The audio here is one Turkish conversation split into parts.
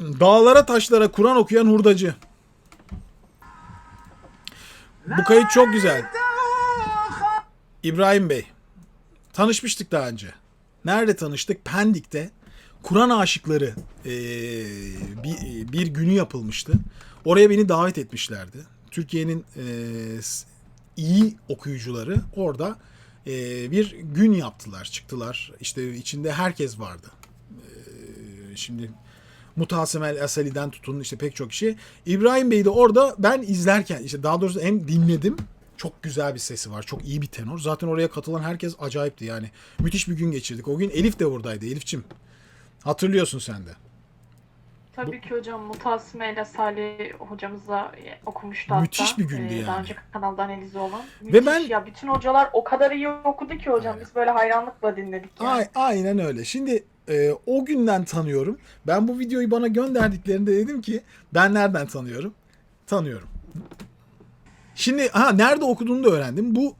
Dağlara taşlara Kur'an okuyan hurdacı. Bu kayıt çok güzel. İbrahim Bey. Tanışmıştık daha önce. Nerede tanıştık? Pendik'te. Kur'an aşıkları bir günü yapılmıştı. Oraya beni davet etmişlerdi. Türkiye'nin iyi okuyucuları orada bir gün yaptılar, çıktılar. İşte içinde herkes vardı. Şimdi Mutasim El Asali'den tutun işte pek çok kişi. İbrahim Bey de orada ben izlerken işte daha doğrusu hem dinledim. Çok güzel bir sesi var. Çok iyi bir tenor. Zaten oraya katılan herkes acayipti yani. Müthiş bir gün geçirdik. O gün Elif de oradaydı. Elifçim. Hatırlıyorsun sen de. Tabii ki hocam, Mutasime ile Salih hocamızla okumuştu hatta. Müthiş bir gündü Daha yani. önce kanalda analizi olan. Ve Müthiş ben ya, bütün hocalar o kadar iyi okudu ki hocam. aynen, Biz böyle hayranlıkla dinledik yani. aynen öyle. Şimdi o günden tanıyorum. Ben bu videoyu bana gönderdiklerinde dedim ki ben nereden tanıyorum? Tanıyorum. Şimdi nerede okuduğunu da öğrendim. Bu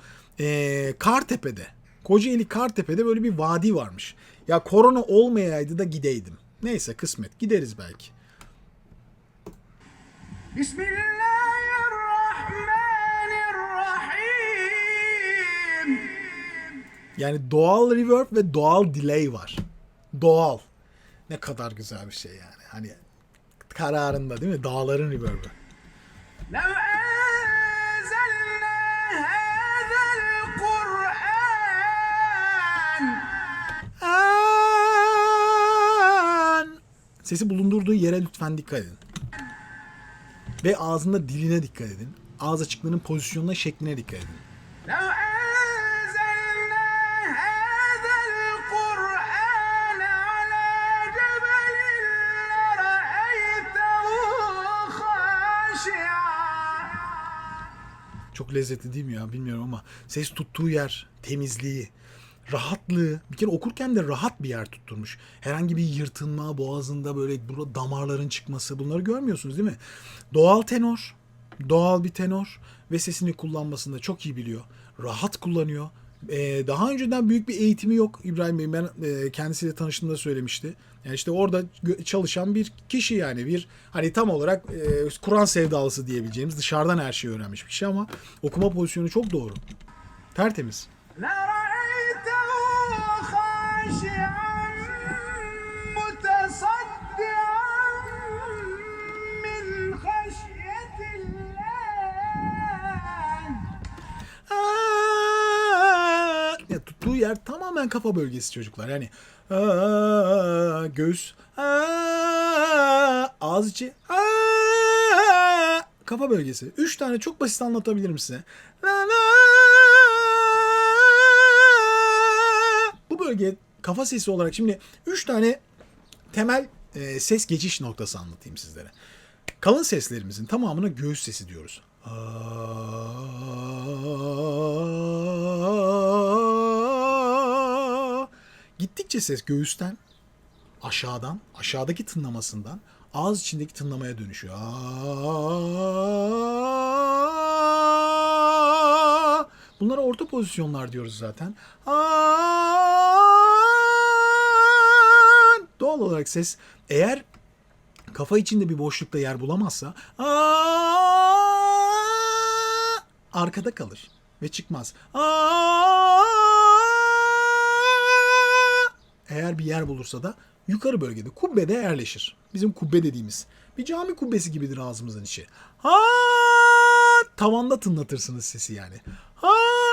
Kartepe'de. Kocaeli Kartepe'de böyle bir vadi varmış. Ya korona olmayaydı da gideydim. Neyse kısmet. Gideriz belki. Bismillahirrahmanirrahim. Yani doğal reverb ve doğal delay var. Doğal. Ne kadar güzel bir şey yani. Hani kararında değil mi? Dağların reverb'ü. لو أنزلنا هذا القرآن. Sesi bulundurduğu yere lütfen dikkat edin. Ve ağzında diline dikkat edin. Ağız açıklığının pozisyonuna, şekline dikkat edin. لو أنزلنا هذا القرآن على جبل لرأيته خاشعا. Çok lezzetli değil mi ya? Bilmiyorum ama ses tuttuğu yer, temizliği, rahatlığı. Bir kere okurken de rahat bir yer tutturmuş. Herhangi bir yırtınma, boğazında böyle burada damarların çıkması, bunları görmüyorsunuz değil mi? Doğal tenor, doğal bir tenor ve sesini kullanmasını da çok iyi biliyor. Rahat kullanıyor. Daha önceden büyük bir eğitimi yok İbrahim Bey. Ben kendisiyle tanıştığımda söylemişti. Yani işte orada çalışan bir kişi yani bir hani tam olarak Kur'an sevdalısı diyebileceğimiz dışarıdan her şeyi öğrenmiş bir kişi ama okuma pozisyonu çok doğru. Tertemiz. لرأيته خاشعا متصدعا من خشية الله. Ya tuttuğu yer tamamen kafa bölgesi çocuklar. Yani göğüs, ağız içi, kafa bölgesi. 3 tane çok basit anlatabilirim size. Bu bölge kafa sesi olarak şimdi 3 tane temel ses geçiş noktası anlatayım sizlere. Kalın seslerimizin tamamına göğüs sesi diyoruz. Gittikçe ses göğüsten, aşağıdan, aşağıdaki tınlamasından ağız içindeki tınlamaya dönüşüyor. Bunlara orta pozisyonlar diyoruz zaten. Doğal olarak ses eğer kafa içinde bir boşlukta yer bulamazsa arkada kalır ve çıkmaz. Eğer bir yer bulursa da yukarı bölgede kubbede yerleşir. Bizim kubbe dediğimiz bir cami kubbesi gibidir ağzımızın içi. Tavanda tınlatırsınız sesi yani.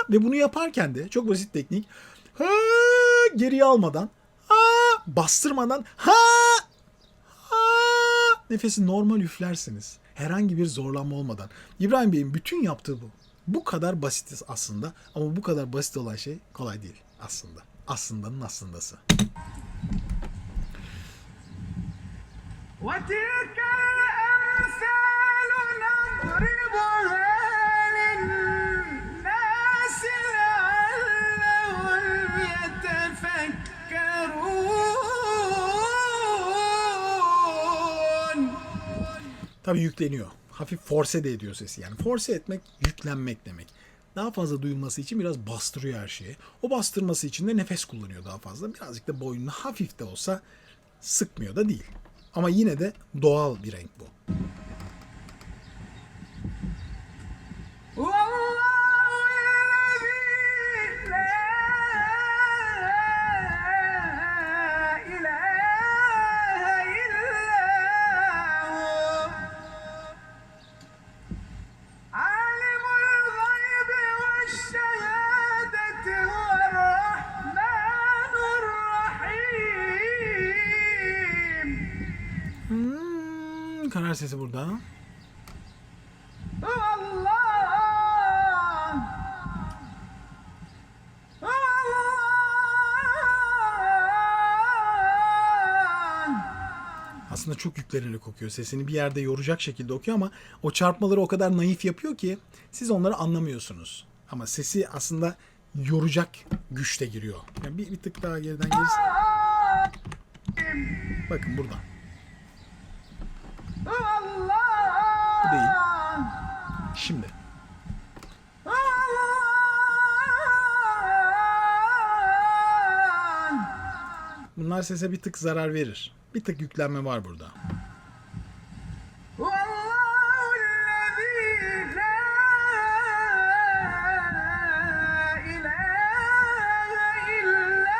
Ve bunu yaparken de çok basit teknik. Geriye almadan, bastırmadan, nefesi normal üflersiniz. Herhangi bir zorlanma olmadan. İbrahim Bey'in bütün yaptığı bu. Bu kadar basit aslında ama bu kadar basit olan şey kolay değil aslında. Aslındanın aslındası. وتلك الأمثال نضربها للناس لعلهم يتفكرون. Tabii yükleniyor. Hafif force de ediyor sesi. Yani force etmek, yüklenmek demek. Daha fazla duyulması için biraz bastırıyor her şeyi. O bastırması için de nefes kullanıyor daha fazla. Birazcık da boynunu hafif de olsa sıkmıyor da değil. Ama yine de doğal bir renk bu. والله الذي لا إله إلا هو عالم الغيب والشهادة هو الرحمن الرحيم Karar sesi burada. هو الله هو الله Aslında çok yüklenerek okuyor. Sesini bir yerde yoracak şekilde okuyor ama o çarpmaları o kadar naif yapıyor ki siz onları anlamıyorsunuz. Ama sesi aslında yoracak güçte giriyor. Yani bir tık daha geriden gelirse. Bakın burada. هو الله Bu değil. Şimdi. هو الله Bunlar sese bir tık zarar verir. Bir tık yüklenme var burada. هو الله الذي لا إله إلا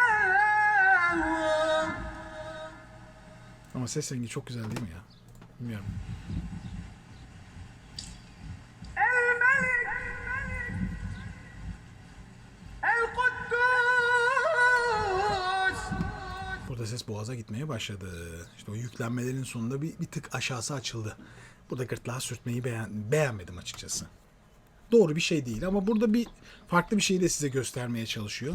هو Ama ses rengi çok güzel değil mi ya? Bilmiyorum. الملك القدوس Burada ses boğaza gitmeye başladı. İşte o yüklenmelerin sonunda bir tık aşağısı açıldı. Burada gırtlağı sürtmeyi beğenmedim açıkçası. Doğru bir şey değil ama burada bir farklı bir şeyi de size göstermeye çalışıyor.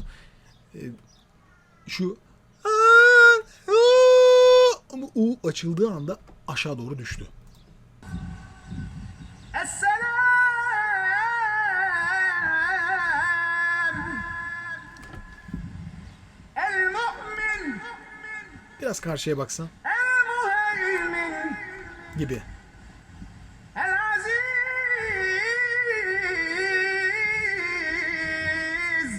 Şu ama U açıldığı anda aşağı doğru düştü. السلام المؤمن Biraz karşıya baksan المهيمن gibi. العزيز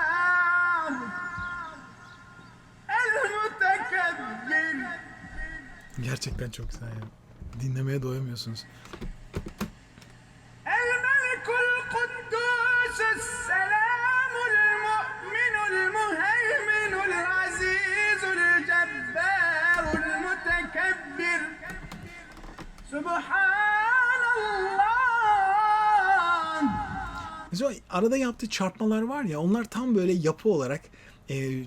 الجبار المتكبر Gerçekten çok güzel ya. Dinlemeye doyamıyorsunuz. الملك القدوس السلام المؤمن المهيمن العزيز الجبار المتكبر سبحان الله Mesela arada yaptığı çarpmalar var ya, onlar tam böyle yapı olarak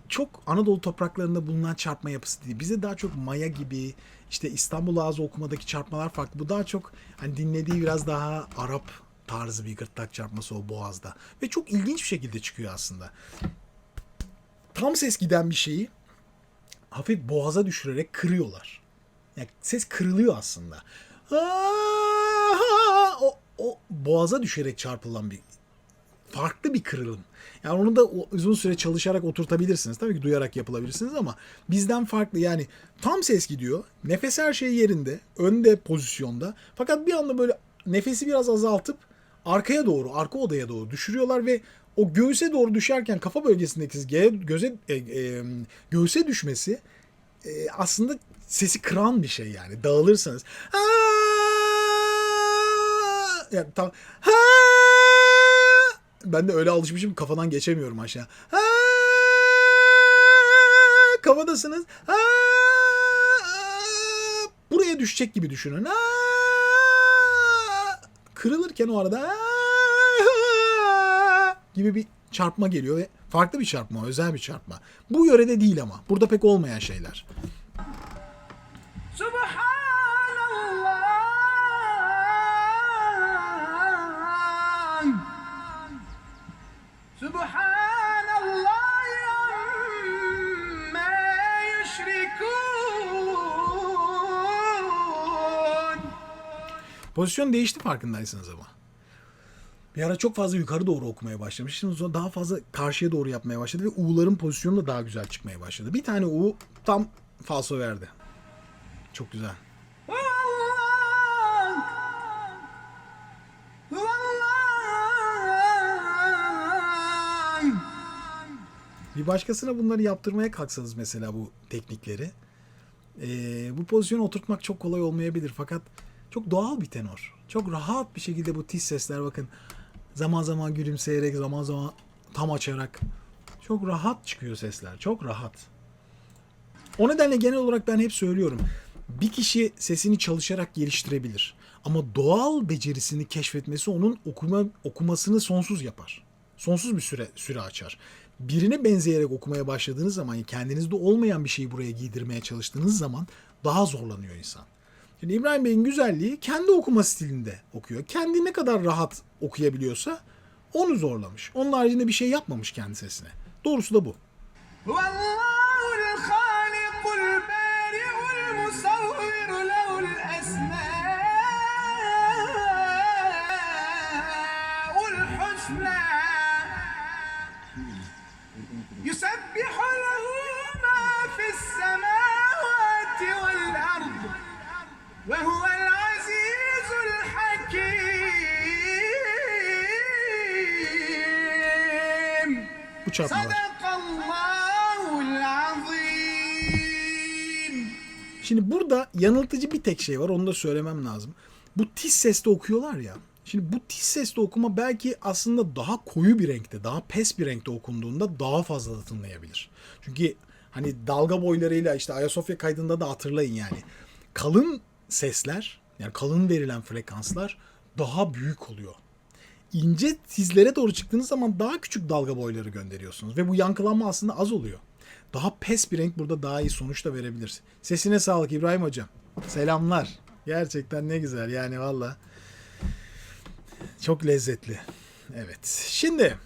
çok Anadolu topraklarında bulunan çarpma yapısı değil. Bize daha çok Maya gibi, işte İstanbul Ağzı okumadaki çarpmalar farklı. Bu daha çok hani dinlediği biraz daha Arap tarzı bir gırtlak çarpması o boğazda. Ve çok ilginç bir şekilde çıkıyor aslında. Tam ses giden bir şeyi hafif boğaza düşürerek kırıyorlar. Yani ses kırılıyor aslında. O boğaza düşerek çarpılan bir farklı bir kırılım. Yani onu da uzun süre çalışarak oturtabilirsiniz. Tabii ki duyarak yapılabilirsiniz ama bizden farklı. Yani tam ses gidiyor. Nefes her şey yerinde. Önde pozisyonda. Fakat bir anda böyle nefesi biraz azaltıp arkaya doğru, arka odaya doğru düşürüyorlar ve o göğüse doğru düşerken kafa bölgesindeki göğüse düşmesi aslında sesi kıran bir şey yani. Dağılırsanız. Yani tam ben de öyle alışmışım, kafadan geçemiyorum aşağı. Kafadasınız. Buraya düşecek gibi düşünün. Kırılırken o arada gibi bir çarpma geliyor ve farklı bir çarpma, özel bir çarpma. Bu yörede değil ama. Burada pek olmayan şeyler. سبحان الله عما يشركون Pozisyon değişti farkındaysanız ama. Bir ara çok fazla yukarı doğru okumaya başlamış. Şimdi sonra daha fazla karşıya doğru yapmaya başladı ve U'ların pozisyonu da daha güzel çıkmaya başladı. Bir tane U tam falso verdi. Çok güzel. Bir başkasına bunları yaptırmaya kalksanız mesela bu teknikleri, bu pozisyonu oturtmak çok kolay olmayabilir. Fakat çok doğal bir tenor. Çok rahat bir şekilde bu tiz sesler, bakın, zaman zaman gülümseyerek, zaman zaman tam açarak çok rahat çıkıyor sesler. Çok rahat. O nedenle genel olarak ben hep söylüyorum. Bir kişi sesini çalışarak geliştirebilir. Ama doğal becerisini keşfetmesi onun okumasını sonsuz yapar. Sonsuz bir süre açar. Birine benzeyerek okumaya başladığınız zaman, yani kendinizde olmayan bir şeyi buraya giydirmeye çalıştığınız zaman daha zorlanıyor insan. Şimdi İbrahim Bey'in güzelliği kendi okuma stilinde okuyor. Kendi ne kadar rahat okuyabiliyorsa onu zorlamış. Onun haricinde bir şey yapmamış kendi sesine. Doğrusu da bu. والله الخالق البارئ المصور له الأسماء الحسنى يسبح له ما في السماوات والأرض وهو العزيز الحكيم Bu çarpmalar. صدق الله العظيم. Şimdi burada yanıltıcı bir tek şey var, onu da söylemem lazım. Bu tiz sesle okuyorlar ya. Şimdi bu tiz sesle okuma belki aslında daha koyu bir renkte, daha pes bir renkte okunduğunda daha fazla da tınlayabilir. Çünkü hani dalga boylarıyla işte Ayasofya kaydında da hatırlayın yani. Kalın sesler, yani kalın verilen frekanslar daha büyük oluyor. İnce tizlere doğru çıktığınız zaman daha küçük dalga boyları gönderiyorsunuz. Ve bu yankılanma aslında az oluyor. Daha pes bir renk burada daha iyi sonuç da verebilir. Sesine sağlık İbrahim Hocam. Selamlar. Gerçekten ne güzel yani valla. Çok lezzetli. Evet. Şimdi